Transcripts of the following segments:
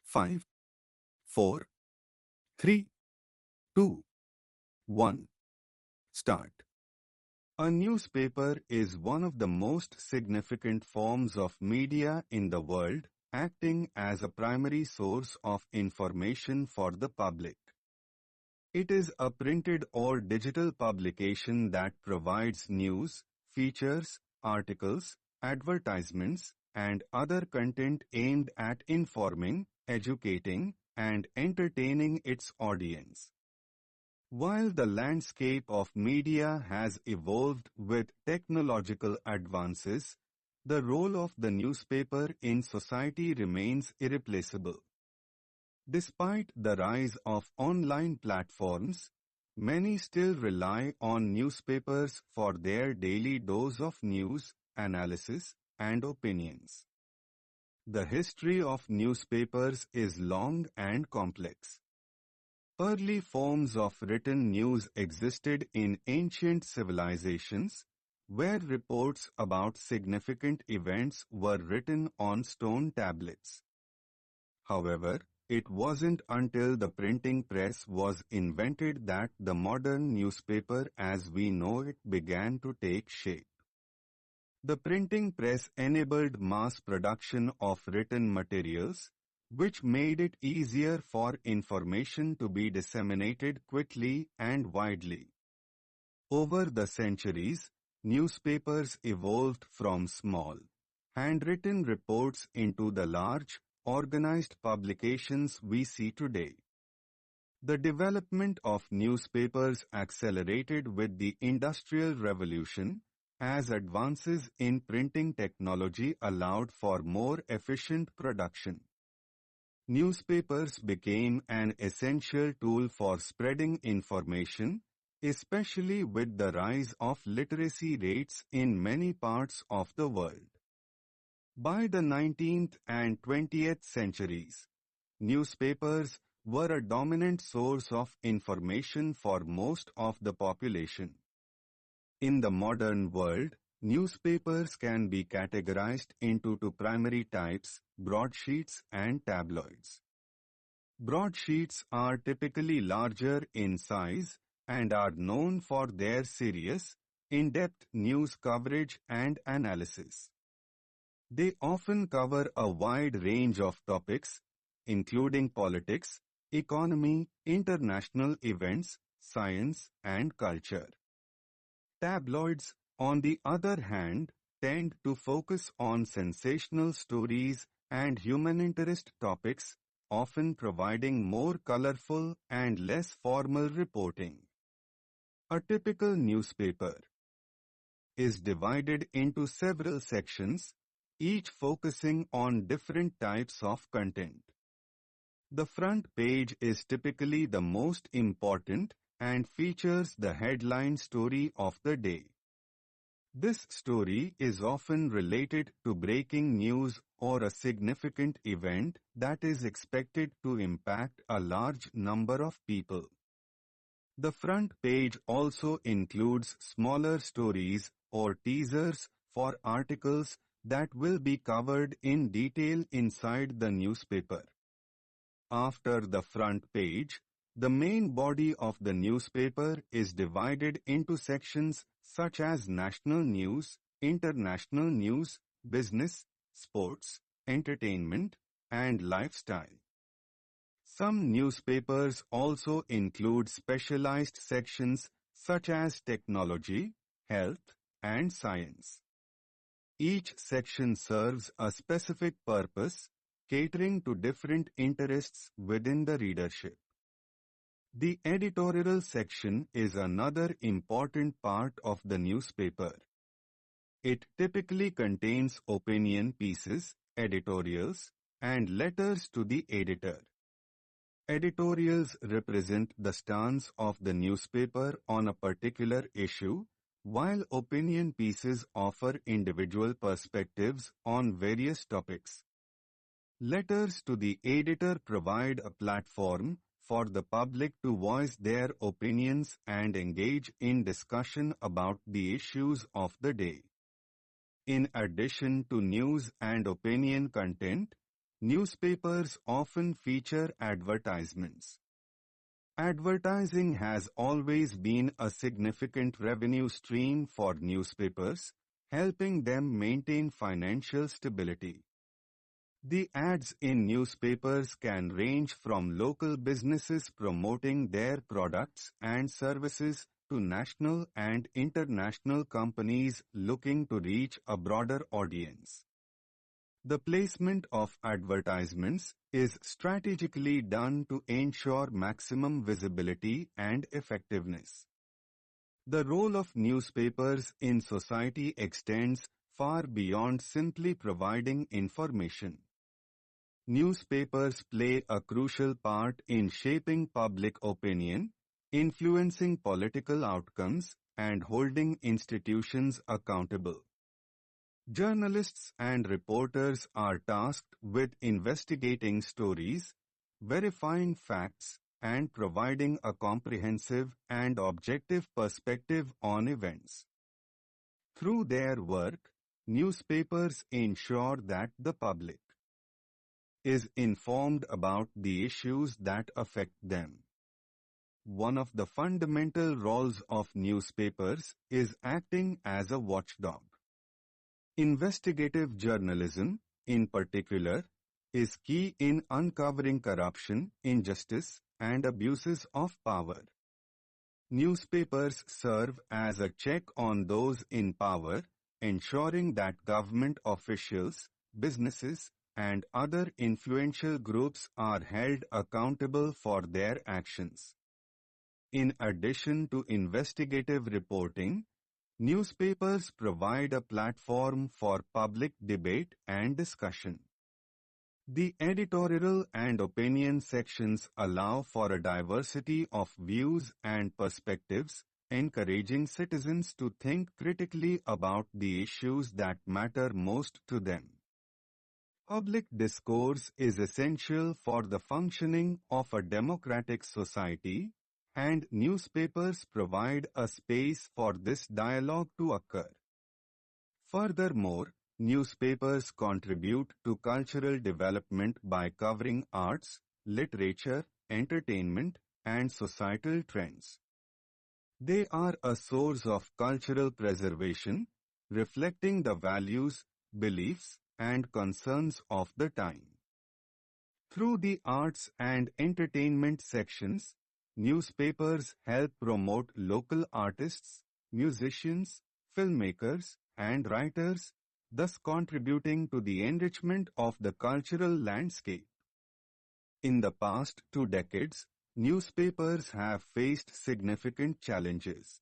5, 4, 3, 2, 1. Start. A newspaper is one of the most significant forms of media in the world, acting as a primary source of information for the public. It is a printed or digital publication that provides news, features, articles, advertisements, and other content aimed at informing, educating, and entertaining its audience. While the landscape of media has evolved with technological advances, the role of the newspaper in society remains irreplaceable. Despite the rise of online platforms, many still rely on newspapers for their daily dose of news, analysis, and opinions. The history of newspapers is long and complex. Early forms of written news existed in ancient civilizations, where reports about significant events were written on stone tablets. However, it wasn't until the printing press was invented that the modern newspaper as we know it began to take shape. The printing press enabled mass production of written materials, which made it easier for information to be disseminated quickly and widely. Over the centuries, newspapers evolved from small, handwritten reports into the large, organized publications we see today. The development of newspapers accelerated with the Industrial Revolution, as advances in printing technology allowed for more efficient production. Newspapers became an essential tool for spreading information, especially with the rise of literacy rates in many parts of the world. By the 19th and 20th centuries, newspapers were a dominant source of information for most of the population. In the modern world, newspapers can be categorized into two primary types, broadsheets and tabloids. Broadsheets are typically larger in size and are known for their serious, in-depth news coverage and analysis. They often cover a wide range of topics, including politics, economy, international events, science, and culture. Tabloids, on the other hand, tend to focus on sensational stories and human interest topics, often providing more colorful and less formal reporting. A typical newspaper is divided into several sections, each focusing on different types of content. The front page is typically the most important and features the headline story of the day. This story is often related to breaking news or a significant event that is expected to impact a large number of people. The front page also includes smaller stories or teasers for articles that will be covered in detail inside the newspaper. After the front page, the main body of the newspaper is divided into sections such as national news, international news, business, sports, entertainment, and lifestyle. Some newspapers also include specialized sections such as technology, health, and science. Each section serves a specific purpose, catering to different interests within the readership. The editorial section is another important part of the newspaper. It typically contains opinion pieces, editorials, and letters to the editor. Editorials represent the stance of the newspaper on a particular issue, while opinion pieces offer individual perspectives on various topics. Letters to the editor provide a platform for the public to voice their opinions and engage in discussion about the issues of the day. In addition to news and opinion content, newspapers often feature advertisements. Advertising has always been a significant revenue stream for newspapers, helping them maintain financial stability. The ads in newspapers can range from local businesses promoting their products and services to national and international companies looking to reach a broader audience. The placement of advertisements is strategically done to ensure maximum visibility and effectiveness. The role of newspapers in society extends far beyond simply providing information. Newspapers play a crucial part in shaping public opinion, influencing political outcomes, and holding institutions accountable. Journalists and reporters are tasked with investigating stories, verifying facts, and providing a comprehensive and objective perspective on events. Through their work, newspapers ensure that the public is informed about the issues that affect them. One of the fundamental roles of newspapers is acting as a watchdog. Investigative journalism, in particular, is key in uncovering corruption, injustice, and abuses of power. Newspapers serve as a check on those in power, ensuring that government officials, businesses, and other influential groups are held accountable for their actions. In addition to investigative reporting, newspapers provide a platform for public debate and discussion. The editorial and opinion sections allow for a diversity of views and perspectives, encouraging citizens to think critically about the issues that matter most to them. Public discourse is essential for the functioning of a democratic society, and newspapers provide a space for this dialogue to occur. Furthermore, newspapers contribute to cultural development by covering arts, literature, entertainment, and societal trends. They are a source of cultural preservation, reflecting the values, beliefs, and concerns of the time. Through the arts and entertainment sections, newspapers help promote local artists, musicians, filmmakers, and writers, thus contributing to the enrichment of the cultural landscape. In the past 2 decades, newspapers have faced significant challenges.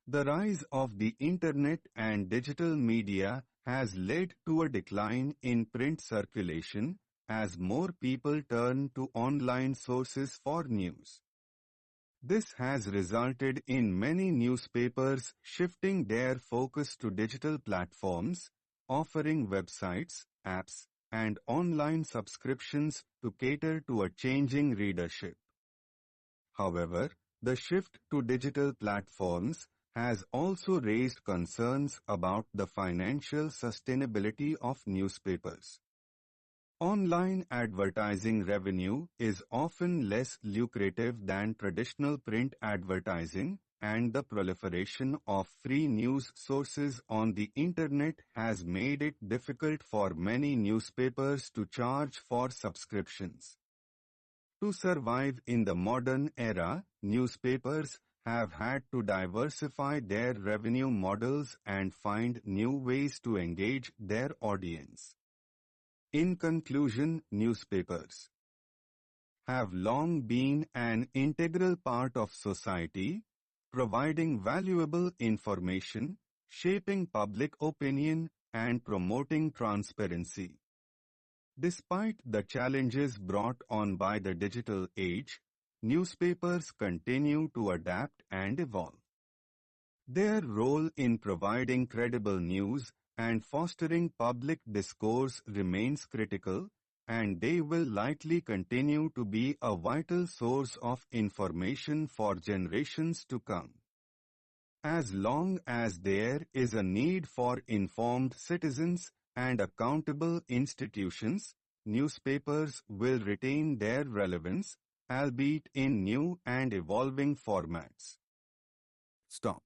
The rise of the Internet and digital media has led to a decline in print circulation as more people turn to online sources for news. This has resulted in many newspapers shifting their focus to digital platforms, offering websites, apps, and online subscriptions to cater to a changing readership. However, the shift to digital platforms has also raised concerns about the financial sustainability of newspapers. Online advertising revenue is often less lucrative than traditional print advertising, and the proliferation of free news sources on the Internet has made it difficult for many newspapers to charge for subscriptions. To survive in the modern era, newspapers have had to diversify their revenue models and find new ways to engage their audience. In conclusion, newspapers have long been an integral part of society, providing valuable information, shaping public opinion, and promoting transparency. Despite the challenges brought on by the digital age, newspapers continue to adapt and evolve. Their role in providing credible news and fostering public discourse remains critical, and they will likely continue to be a vital source of information for generations to come. As long as there is a need for informed citizens and accountable institutions, newspapers will retain their relevance, albeit in new and evolving formats. Stop.